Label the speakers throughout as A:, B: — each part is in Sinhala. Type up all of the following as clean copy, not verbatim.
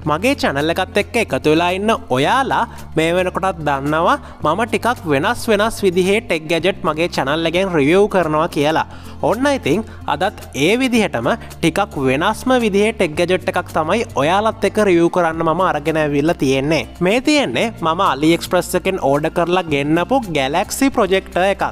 A: මගේ channel එකත් එක්ක එකතු වෙලා ඉන්න ඔයාලා මේ වෙනකොටත් දන්නවා මම ටිකක් වෙනස් විදිහේ tech gadget මගේ channel එකෙන් review කරනවා කියලා. ඔන්න ඉතින් අදත් ඒ විදිහටම ටිකක් වෙනස්ම විදිහේ tech gadget එකක් තමයි ඔයාලත් එක්ක review කරන්න මම අරගෙන ඇවිල්ලා තියෙන්නේ. මේ තියෙන්නේ මම Aliexpress එකෙන් order කරලා ගෙන්නපු Galaxy projector එකක්.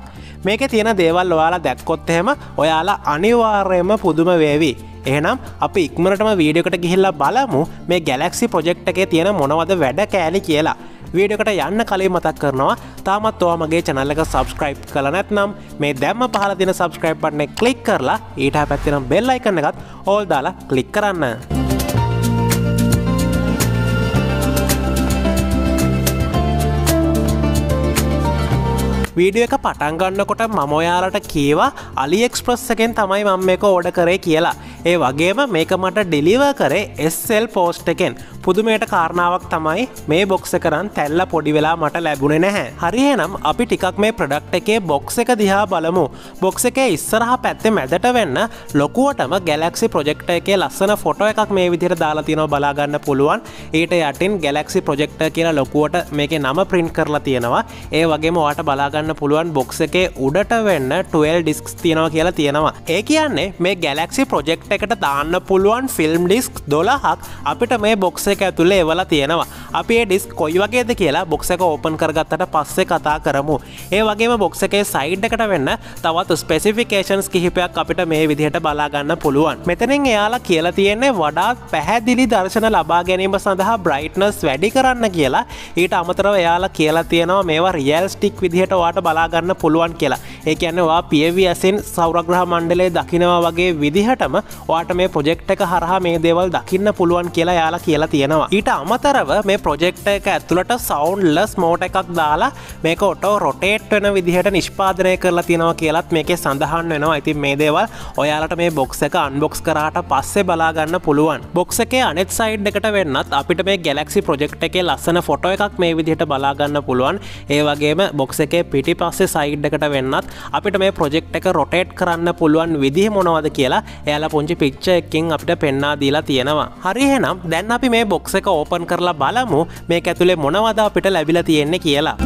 A: මේකේ තියෙන දේවල් ඔයාලා දැක්කොත් එහෙම ඔයාලා අනිවාර්යයෙන්ම පුදුම වේවි. එහෙනම් අපි ඉක්මනටම වීඩියෝ එකට ගිහිල්ලා බලමු මේ Galaxy project එකේ තියෙන මොනවද වැඩ කෑලි කියලා. වීඩියෝ එකට යන්න කලින් මතක් කරනවා තාමත් ඔයා මගේ channel එක subscribe කරලා නැත්නම් මේ දැම්ම පහළ තියෙන subscribe button එක click කරලා ඊට පැත්තේ නම් bell icon එකත් all දාලා click කරන්න. වීඩියෝ එක පටන් ගන්නකොට මම ඔයාලට කීවා Aliexpress එකෙන් තමයි මම මේක ඕඩර් කරේ කියලා. ඒ වගේම මේක මට ඩෙලිවර් කරේ SL post එකෙන්. පුදුමයට කාරණාවක් තමයි මේ box එක නම් තැල්ල පොඩි වෙලා මට ලැබුණේ නැහැ. හරි එහෙනම් අපි ටිකක් මේ product එකේ box එක දිහා බලමු. box එකේ ඉස්සරහා පැත්තේ මැදට වෙන්න ලොකුවටම Galaxy projector එකේ ලස්සන ෆොටෝ එකක් මේ විදිහට දාලා තියෙනවා බලා ගන්න පුළුවන්. ඊට යටින් Galaxy projector කියලා ලොකුවට මේකේ නම print කරලා තියෙනවා. ඒ වගේම ඔයාලට බලා ගන්න පුළුවන් box එකේ උඩට වෙන්න 12 discs තියෙනවා කියලා තියෙනවා. ඒ කියන්නේ මේ Galaxy projector එකට දාන්න පුළුවන් film disc 12ක් අපිට මේ box එක ඇතුලේ එවලා තියෙනවා. අපි මේ disc කොයි වගේද කියලා box එක open කරගත්තට පස්සේ කතා කරමු. ඒ වගේම box එකේ side එකට වෙන්න තවත් specifications කිහිපයක් අපිට මේ විදිහට බලා ගන්න පුළුවන්. මෙතනින් එයාලා කියලා තියෙන්නේ වඩාත් පැහැදිලි දර්ශන ලබා ගැනීම සඳහා brightness වැඩි කරන්න කියලා. ඊට අමතරව එයාලා කියලා තියෙනවා මේවා realistic විදිහට ඔයාට බලා ගන්න පුළුවන් කියලා. ඒ කියන්නේ ඔයා PVSෙන් සෞරග්‍රහ මණ්ඩලයේ දකිනවා වගේ විදිහටම ඔයාට මේ ප්‍රොජෙක්ට් එක හරහා මේ දේවල් දකින්න පුළුවන් කියලා එයාලා කියලා තියෙනවා. ඊට අමතරව මේ ප්‍රොජෙක්ට් එක ඇතුළට soundless mode එකක් දාලා මේක auto rotate වෙන විදිහට නිෂ්පාදනය කරලා තියෙනවා කියලාත් මේකේ සඳහන් වෙනවා. ඉතින් මේ දේවල් ඔයාලට මේ box එක unbox කරාට පස්සේ බලා ගන්න පුළුවන්. box එකේ අනෙත් side එකට වෙන්නත් අපිට මේ Galaxy project එකේ ලස්සන ෆොටෝ එකක් මේ විදිහට බලා ගන්න පුළුවන්. ඒ වගේම box එකේ පිටිපස්සේ side එකට වෙන්නත් අපිට මේ project එක rotate කරන්න පුළුවන් විදිහ මොනවද කියලා එයාලා පුංචි picture එකකින් අපිට පෙන්වා දීලා තියෙනවා. හරි එහෙනම් දැන් අපි මේ box එක open කරලා බලමු මේක ඇතුලේ මොනවද අපිට ලැබිලා තියෙන්නේ කියලා.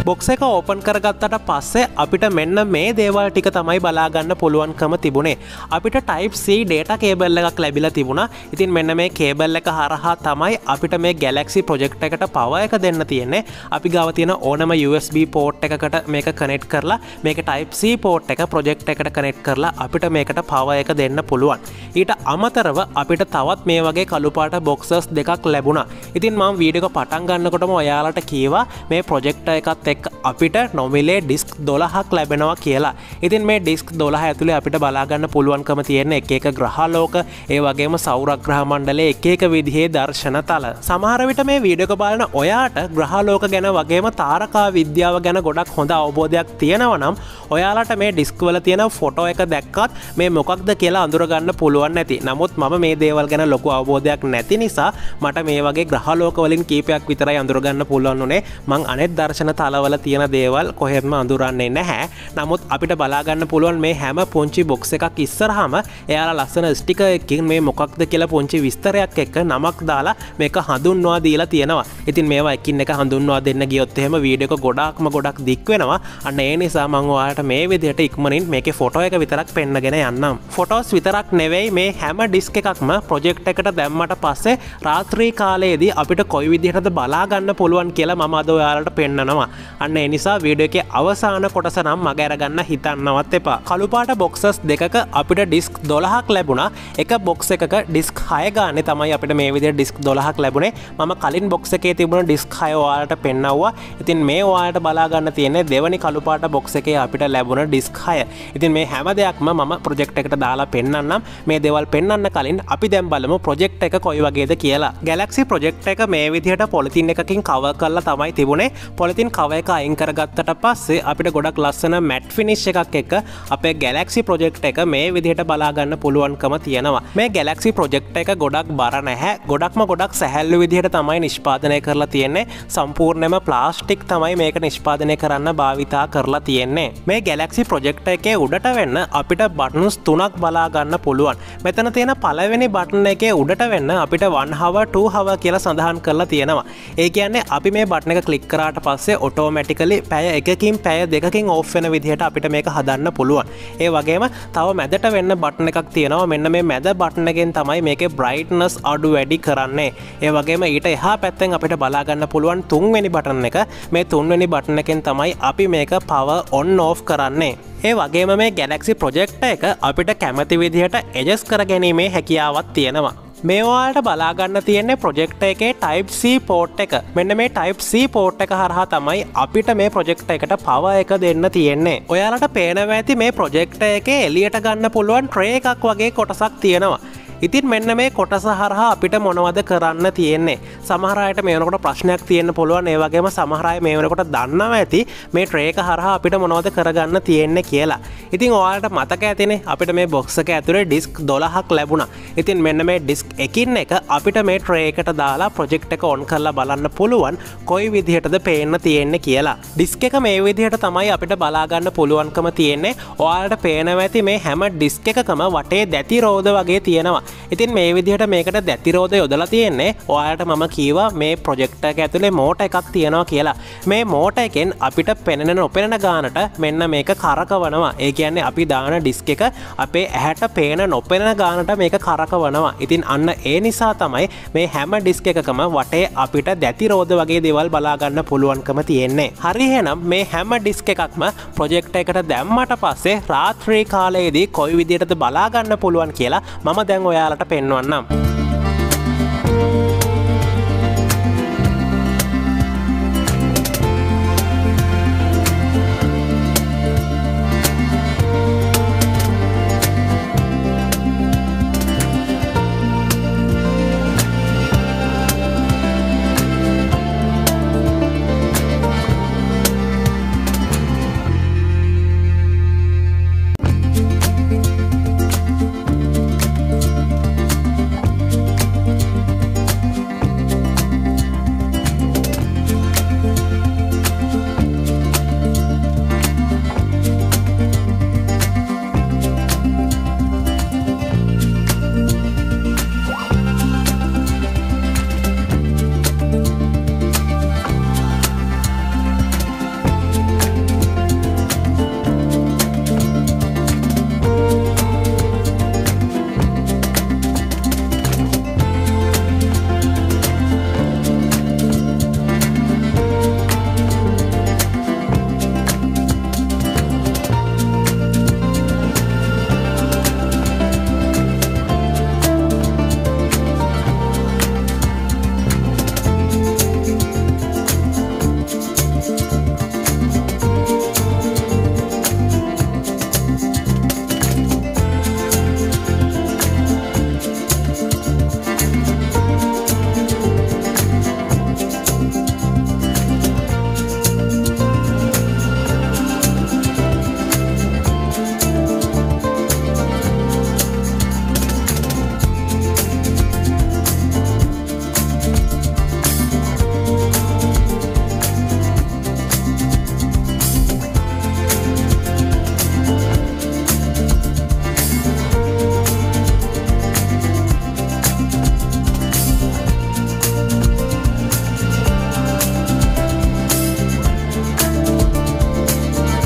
A: box එක open කරගත්තට පස්සේ අපිට මෙන්න මේ දේවල් ටික තමයි බලා ගන්න පුළුවන්කම තිබුණේ. අපිට type C data cable එකක් ලැබිලා තිබුණා. ඉතින් මෙන්න මේ cable එක හරහා තමයි අපිට මේ Galaxy project එකට power එක දෙන්න තියෙන්නේ. අපි ගාව තියෙන ඕනම USB port එකකට මේක connect කරලා මේක type C port එක project එකට connect කරලා අපිට මේකට power එක දෙන්න පුළුවන්. ඊට අමතරව අපිට තවත් මේ වගේ කළු පාට boxes දෙකක් ලැබුණා. ඉතින් මම වීඩියෝ එක පටන් ගන්නකොටම ඔයාලට කීවා මේ project එකත් අපිට නොමිලේ ඩිස්ක් 12ක් ලැබෙනවා කියලා. ඉතින් මේ ඩිස්ක් 12 ඇතුලේ අපිට බලා ගන්න පුළුවන්කම තියෙන එක එක ග්‍රහලෝක, ඒ වගේම සෞරග්‍රහ මණ්ඩලයේ එක එක විදිහේ දර්ශන තල. සමහර විට මේ වීඩියෝ එක බලන ඔයාට ග්‍රහලෝක ගැන වගේම තාරකා විද්‍යාව ගැන ගොඩක් හොඳ අවබෝධයක් තියෙනවා නම් ඔයාලට මේ ඩිස්ක් වල තියෙන ෆොටෝ එක දැක්කත් මේ මොකක්ද කියලා අඳුර ගන්න පුළුවන් නැති. නමුත් මම මේ දේවල් ගැන ලොකු අවබෝධයක් නැති නිසා මට මේ වගේ ග්‍රහලෝක වලින් කීපයක් විතරයි අඳුර ගන්න පුළුවන් උනේ. මං අනෙත් දර්ශන තලවල තියෙන දේවල් කොහෙත්ම අඳුරන්නේ නැහැ. නමුත් අපිට බලා ගන්න පුළුවන් මේ හැම පුංචි box එකක් ඉස්සරහම එයාලා ලස්සන ස්ටිකර් එකකින් මේ මොකක්ද කියලා පුංචි විස්තරයක් එක්ක නමක් දාලා මේක හඳුන්වා දීලා තියෙනවා. ඉතින් මේවා එකින් එක හඳුන්වා දෙන්න ගියොත් එහෙම වීඩියෝ එක ගොඩක් දික් වෙනවා. අන්න ඒ නිසා මම ඔයාලට මේ විදිහට ඉක්මනින් මේකේ ෆොටෝ එක විතරක් පෙන්නගෙන යන්නම්. ෆොටෝස් විතරක් නෙවෙයි මේ හැම ඩිස්ක් එකක්ම ප්‍රොජෙක්ට් එකට දැම්මට පස්සේ රාත්‍රී කාලයේදී අපිට කොයි විදිහටද බලා ගන්න පුළුවන් කියලා මම අද ඔයාලට පෙන්නනවා. අන්න ඒ නිසා වීඩියෝ එකේ අවසාන කොටස නම් මග අරගන්න හිතන්නවත් එපා. කළු පාට boxes දෙකක අපිට disk 12ක් ලැබුණා. එක box එකක disk 6 ගානේ තමයි අපිට මේ විදිහට disk 12ක් ලැබුණේ. මම කලින් box එකේ තිබුණ disk 6 ඔයාලට පෙන්නවුවා. ඉතින් මේ ඔයාලට බලා ගන්න තියෙන්නේ දෙවනි කළු පාට box එකේ අපිට ලැබුණ disk 6. ඉතින් මේ හැම දෙයක්ම මම project එකට දාලා පෙන්නන්නම්. මේ දේවල් පෙන්නන්න කලින් අපි දැන් බලමු project එක කොයි වගේද කියලා. Galaxy project එක මේ විදිහට polythene එකකින් cover කරලා තමයි තිබුණේ. polythene cover එක අයින් කරගත්තට පස්සේ අපිට ගොඩක් ලස්සන මැට් ෆිනිෂ් එකක් එක්ක අපේ Galaxy project එක මේ විදිහට බලා ගන්න පුළුවන්කම තියෙනවා. මේ Galaxy project එක ගොඩක් බර නැහැ. ගොඩක් සැහැල්ලු විදිහට තමයි නිෂ්පාදනය කරලා තියෙන්නේ. සම්පූර්ණයෙන්ම ප්ලාස්ටික් තමයි මේක නිෂ්පාදනය කරන්න භාවිතා කරලා තියෙන්නේ. මේ Galaxy project එකේ උඩට වෙන්න අපිට buttons 3ක් බලා ගන්න පුළුවන්. මෙතන තියෙන පළවෙනි බටන් එකේ උඩට වෙන්න අපිට 1 hour 2 hour කියලා සඳහන් කරලා තියෙනවා. ඒ කියන්නේ අපි මේ බටන් එක ක්ලික් කරාට පස්සේ ඔටෝමැටිකලි පැය එකකින් පැය දෙකකින් ඕෆ් වෙන විදිහට අපිට මේක හදන්න පුළුවන්. ඒ වගේම තව මැදට වෙන්න බටන් එකක් තියෙනවා. මෙන්න මේ මැද බටන් එකෙන් තමයි මේකේ brightness අඩු වැඩි කරන්නේ. ඒ වගේම ඊට එහා පැත්තෙන් අපිට බලා ගන්න පුළුවන් තුන්වෙනි බටන් එක. මේ තුන්වෙනි බටන් එකෙන් තමයි අපි මේක power on off කරන්නේ. ඒ වගේම මේ Galaxy project එක අපිට කැමති විදිහට adjust කරගැනීමේ හැකියාවක් තියෙනවා. මේ ඔයාලට බලා ගන්න තියෙන්නේ project එකේ type C port එක. මෙන්න මේ type C port එක හරහා තමයි අපිට මේ project එකට power එක දෙන්න තියෙන්නේ. ඔයාලට පේනවා ඇති මේ project එකේ එළියට ගන්න පුළුවන් tray එකක් වගේ කොටසක් තියෙනවා. ඉතින් මෙන්න මේ කොටස හරහා අපිට මොනවද කරන්න තියෙන්නේ? සමහර අයට මේ වෙනකොට ප්‍රශ්නයක් තියෙන්න පුළුවන්. ඒ වගේම සමහර අය මේ වෙනකොට දන්නවා ඇති මේ tray එක හරහා අපිට මොනවද කරගන්න තියෙන්නේ කියලා. ඉතින් ඔයාලට මතක ඇතිනේ අපිට මේ box එක ඇතුලේ disk 12ක් ලැබුණා. ඉතින් මෙන්න මේ disk එකින් එක අපිට මේ tray එකට දාලා project එක on කරලා බලන්න පුළුවන් කොයි විදිහටද පේන්න තියෙන්නේ කියලා. disk එක මේ විදිහට තමයි අපිට බලා ගන්න පුළුවන්කම තියෙන්නේ. ඔයාලට පේනවා ඇති මේ හැම disk එකකම වටේ දැති රෝද වගේ තියෙනවා. ඉතින් මේ විදිහට මේකට දැතිරෝධ යොදලා තියෙන්නේ. ඔයාලට මම කීවා මේ ප්‍රොජෙක්ට් එක ඇතුලේ මෝටර් එකක් තියෙනවා කියලා. මේ මෝටර් එකෙන් අපිට පෙනෙන නොපෙනෙන ගානට මෙන්න මේක කරකවනවා. ඒ කියන්නේ අපි දාන ඩිස්ක් එක අපේ ඇහැට පේන නොපෙනෙන ගානට මේක කරකවනවා. ඉතින් අන්න ඒ නිසා තමයි මේ හැම ඩිස්ක් එකකම වටේ අපිට දැතිරෝධ වගේ දේවල් බලා ගන්න පුළුවන්කම තියෙන්නේ. හරි එහෙනම් මේ හැම ඩිස්ක් එකක්ම ප්‍රොජෙක්ට් එකට දැම්මට පස්සේ රාත්‍රී කාලයේදී කොයි විදිහටද බලා ගන්න පුළුවන් කියලා මම දැන් ඔයාලට පෙන්වන්නම්.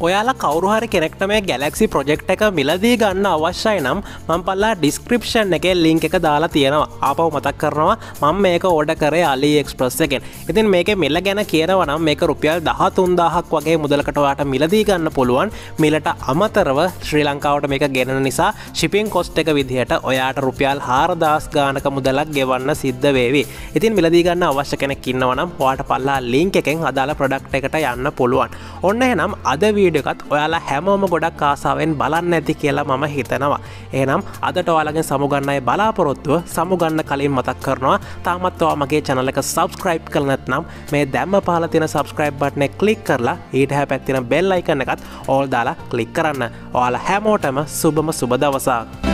A: ඔයාලා කවුරු හරි කෙනෙක්ට මේ Galaxy project එක මිලදී ගන්න අවශ්‍යයි නම් මම පල්ලා description එකේ link එක දාලා තියෙනවා. ආපහු මතක් කරනවා මම මේක order කරේ Aliexpress එකෙන්. ඉතින් මේකේ මිල ගැන කියනවා නම් මේක රුපියල් 13000ක් වගේ මුදලකට ඔයාට මිලදී ගන්න පුළුවන්. මිලට අමතරව ශ්‍රී ලංකාවට මේක ගෙනන නිසා shipping cost එක විදිහට ඔයාට රුපියල් 4000 ගානක මුදලක් ගෙවන්න සිද්ධ වේවි. ඉතින් මිලදී ගන්න අවශ්‍ය කෙනෙක් ඉන්නවා නම් ඔයාට පල්ලා link එකෙන් අදාළ product එකට යන්න පුළුවන්. ඔන්න එහෙනම් අද වීඩියෝ එකත් ඔයාලා හැමෝම ගොඩක් ආසාවෙන් බලන්න ඇති කියලා මම හිතනවා. එහෙනම් අදට ඔයාලගෙන් සමුගන්න අය බලාපොරොත්තුව සමුගන්න කලින් මතක් කරනවා තාමත් ඔයා මගේ channel එක subscribe කරලා නැත්නම් මේ දැම්ම පහළ තියෙන subscribe button එක click කරලා ඊට එහා පැත්තේ තියෙන bell icon එකත් all දාලා click කරන්න. ඔයාලා හැමෝටම සුබම සුබ දවසක්.